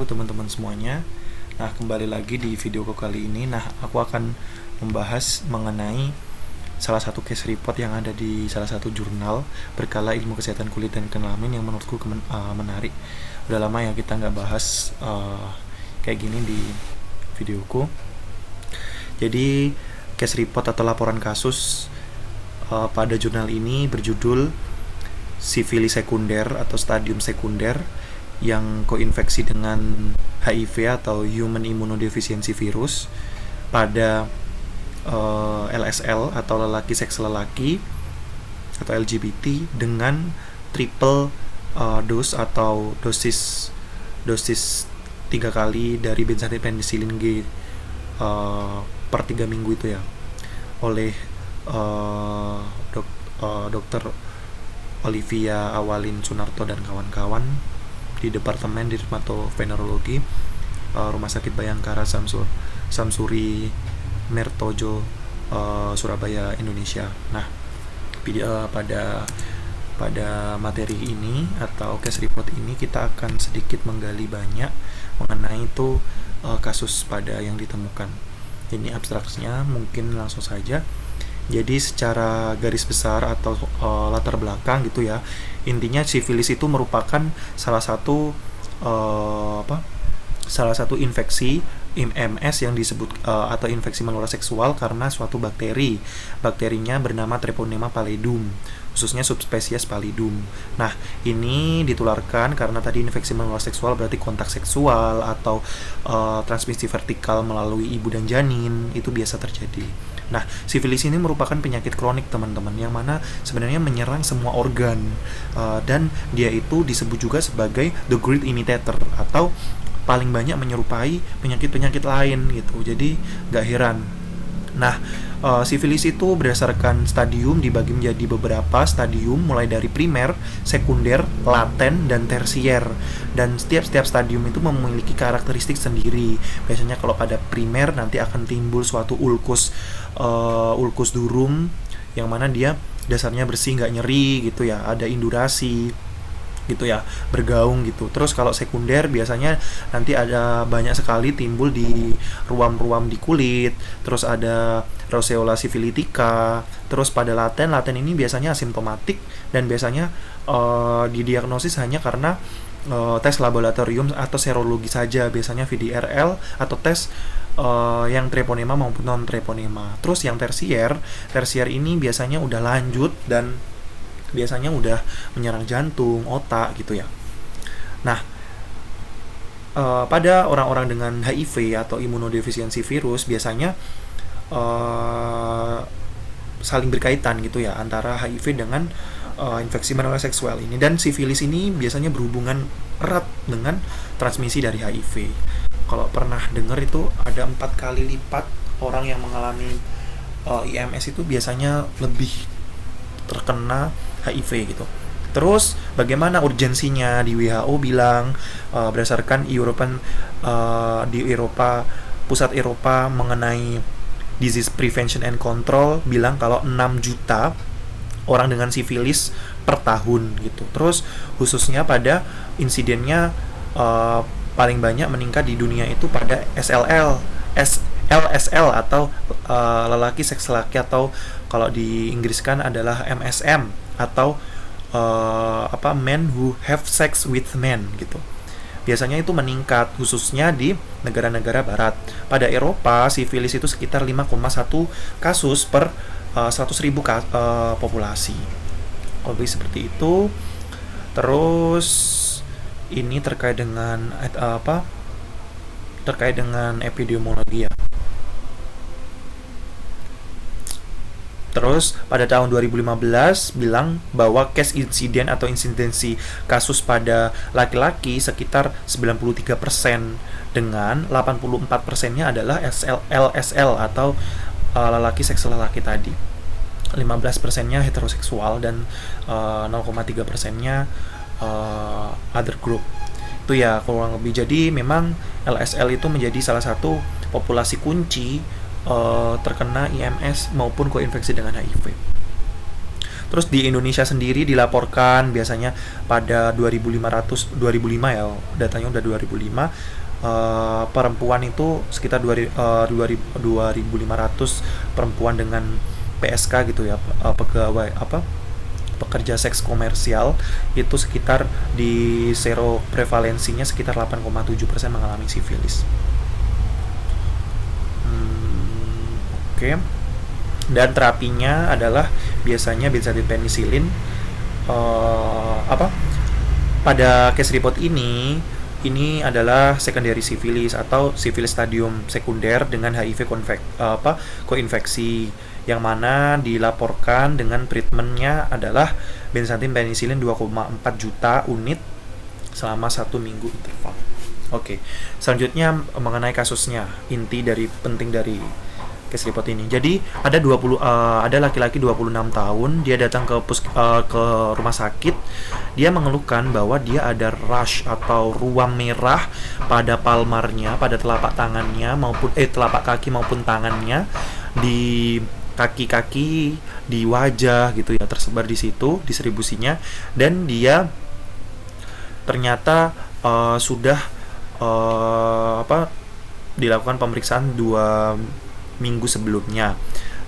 teman-teman semuanya. Nah, kembali lagi di videoku kali ini. Nah, aku akan membahas mengenai salah satu case report yang ada di salah satu jurnal berkala ilmu kesehatan kulit dan kelamin yang menurutku menarik. Udah lama ya kita nggak bahas kayak gini di videoku. Jadi, case report atau laporan kasus pada jurnal ini berjudul sifilis sekunder atau stadium sekunder yang koinfeksi dengan HIV atau Human Immunodeficiency Virus pada LSL atau lelaki seks lelaki atau LGBT dengan triple dose atau dosis 3 kali dari benzathiopenicillin G per 3 minggu itu ya, oleh dokter Olivia Awalin Sunarto dan kawan-kawan di Departemen Dermatovenerologi Rumah Sakit Bayangkara Samsuri Mertojo, Surabaya, Indonesia. Nah, pada materi ini atau case report ini kita akan sedikit menggali banyak mengenai itu kasus pada yang ditemukan. Ini abstraksinya, mungkin langsung saja. Jadi secara garis besar atau latar belakang gitu ya, intinya sifilis itu merupakan salah satu infeksi MS yang disebut atau infeksi menular seksual karena suatu bakterinya bernama Treponema pallidum, khususnya subspesies pallidum. Nah, ini ditularkan karena tadi infeksi menular seksual berarti kontak seksual atau transmisi vertikal melalui ibu dan janin, itu biasa terjadi. Nah, sifilis ini merupakan penyakit kronik teman-teman, yang mana sebenarnya menyerang semua organ, dan dia itu disebut juga sebagai the great imitator atau paling banyak menyerupai penyakit-penyakit lain gitu. Jadi gak heran. Nah, sifilis itu berdasarkan stadium dibagi menjadi beberapa stadium, mulai dari primer, sekunder, laten, dan tersier. Dan setiap stadium itu memiliki karakteristik sendiri. Biasanya kalau pada primer nanti akan timbul suatu ulkus durum, yang mana dia dasarnya bersih, nggak nyeri gitu ya, ada indurasi gitu ya, bergaung gitu. Terus kalau sekunder biasanya nanti ada banyak sekali timbul di ruam-ruam di kulit, terus ada roseola sifilitica. Terus pada laten ini biasanya asimptomatik dan biasanya didiagnosis hanya karena tes laboratorium atau serologi saja, biasanya VDRL atau tes yang treponema maupun non treponema. Terus yang tersier ini biasanya udah lanjut dan biasanya udah menyerang jantung, otak gitu ya. Nah, pada orang-orang dengan HIV atau imunodefisiensi virus biasanya saling berkaitan gitu ya antara HIV dengan infeksi menular seksual ini, dan sifilis ini biasanya berhubungan erat dengan transmisi dari HIV. Kalau pernah dengar itu ada 4 kali lipat orang yang mengalami IMS itu biasanya lebih terkena HIV gitu. Terus bagaimana urgensinya? Di WHO bilang berdasarkan di Eropa, pusat Eropa mengenai disease prevention and control bilang kalau 6 juta orang dengan sifilis per tahun gitu. Terus khususnya pada insidennya paling banyak meningkat di dunia itu pada LSL atau lelaki seks lelaki, atau kalau di Inggris kan adalah MSM atau men who have sex with men gitu. Biasanya itu meningkat khususnya di negara-negara barat. Pada Eropa, sifilis itu sekitar 5,1 kasus per 100.000 populasi. Lebih seperti itu. Terus ini terkait dengan epidemiologi ya. Terus pada tahun 2015 bilang bahwa case insiden atau insidensi kasus pada laki-laki sekitar 93%, dengan 84%-nya adalah LSL atau lelaki seks lelaki tadi. 15%-nya heteroseksual dan 0,3%-nya other group. Itu ya kurang lebih. Jadi memang LSL itu menjadi salah satu populasi kunci terkena IMS maupun koinfeksi dengan HIV. Terus di Indonesia sendiri dilaporkan biasanya pada 2005 ya, datanya udah 2005, perempuan itu sekitar 2.500 perempuan dengan PSK gitu ya, pegawai pekerja seks komersial itu sekitar di sero prevalensinya sekitar 8,7% mengalami sifilis. Oke. Dan terapinya adalah biasanya benzathine penicillin. Pada case report ini adalah secondary syphilis atau syphilis stadium sekunder dengan HIV koinfeksi, yang mana dilaporkan dengan treatmentnya adalah benzathine penicillin 2,4 juta unit selama 1 minggu interval. Oke, selanjutnya mengenai kasusnya, penting dari case report ini. Jadi ada laki-laki 26 tahun, dia datang ke rumah sakit. Dia mengeluhkan bahwa dia ada rash atau ruam merah pada palmarnya, pada telapak tangannya maupun telapak kaki maupun tangannya, di kaki-kaki, di wajah gitu ya, tersebar di situ distribusinya. Dan dia ternyata sudah dilakukan pemeriksaan 2 minggu sebelumnya,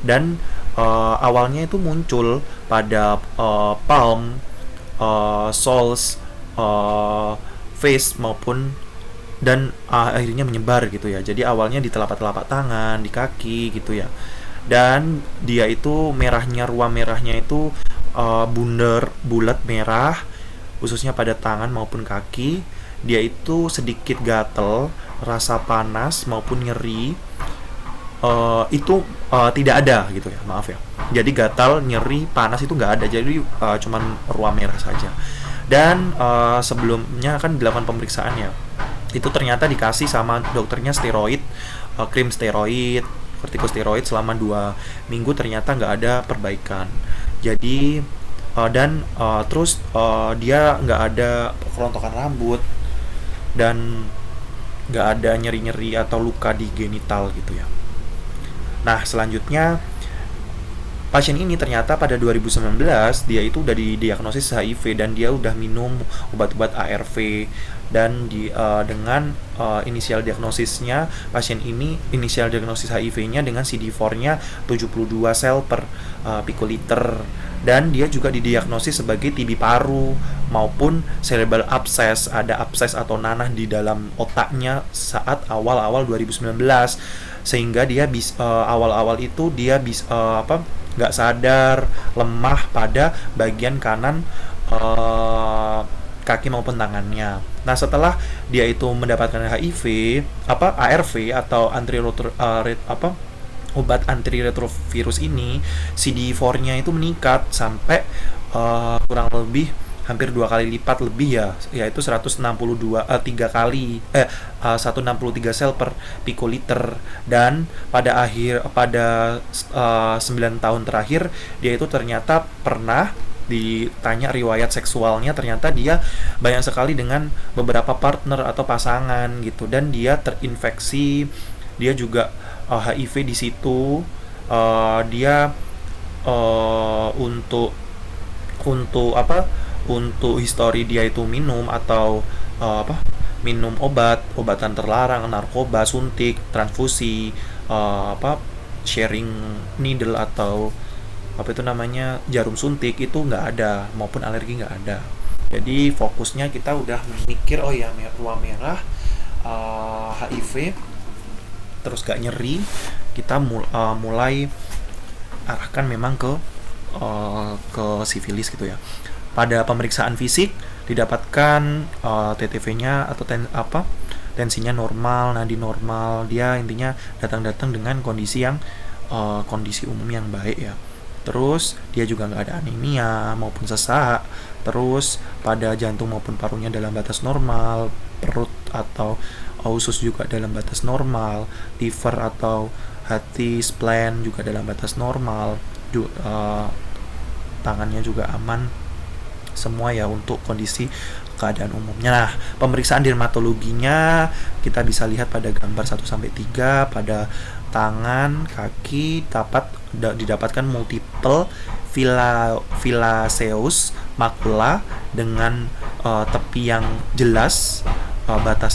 dan awalnya itu muncul pada palm, soles, face maupun, dan akhirnya menyebar gitu ya. Jadi awalnya di telapak tangan, di kaki gitu ya. Dan dia itu ruam merahnya itu bulat merah, khususnya pada tangan maupun kaki. Dia itu sedikit gatel, rasa panas maupun nyeri. Itu tidak ada gitu ya, maaf ya. Jadi gatal, nyeri, panas itu nggak ada. Jadi cuman ruam merah saja. Dan sebelumnya kan dilakukan pemeriksaan ya, itu ternyata dikasih sama dokternya steroid, krim steroid, kortikosteroid selama 2 minggu, ternyata nggak ada perbaikan. Jadi terus dia nggak ada kerontokan rambut dan nggak ada nyeri-nyeri atau luka di genital gitu ya. Nah, selanjutnya pasien ini ternyata pada 2019 dia itu udah didiagnosis HIV dan dia udah minum obat-obat ARV, dan dengan inisial diagnosisnya pasien ini, inisial diagnosis HIV-nya dengan CD4-nya 72 sel per pikoliter, dan dia juga didiagnosis sebagai TB paru maupun cerebral abscess, ada abscess atau nanah di dalam otaknya saat awal-awal 2019, sehingga dia awal-awal itu dia nggak sadar, lemah pada bagian kanan kaki maupun tangannya. Nah, setelah dia itu mendapatkan HIV, ARV atau obat antiretrovirus ini, CD4-nya itu meningkat sampai kurang lebih hampir 2 kali lipat lebih ya, yaitu 163 sel per pikoliter. Dan pada 9 tahun terakhir dia itu ternyata pernah ditanya riwayat seksualnya, ternyata dia banyak sekali dengan beberapa partner atau pasangan gitu, dan dia terinfeksi, dia juga HIV di situ. Dia untuk histori dia itu minum atau minum obatan terlarang, narkoba, suntik, transfusi, sharing needle atau jarum suntik itu nggak ada, maupun alergi nggak ada. Jadi fokusnya kita udah mikir ruam merah, HIV, terus gak nyeri, kita mulai arahkan memang ke sifilis gitu ya. Pada pemeriksaan fisik didapatkan TTV-nya atau tensinya normal, nadi normal. Dia intinya datang dengan kondisi umum yang baik ya. Terus dia juga nggak ada anemia maupun sesak. Terus pada jantung maupun parunya dalam batas normal, perut atau usus juga dalam batas normal, liver atau hati, spleen juga dalam batas normal, tangannya juga aman semua ya untuk kondisi keadaan umumnya. Nah, pemeriksaan dermatologinya kita bisa lihat pada gambar 1-3 pada tangan, kaki, didapatkan multiple villaceous macula dengan tepi yang jelas, batas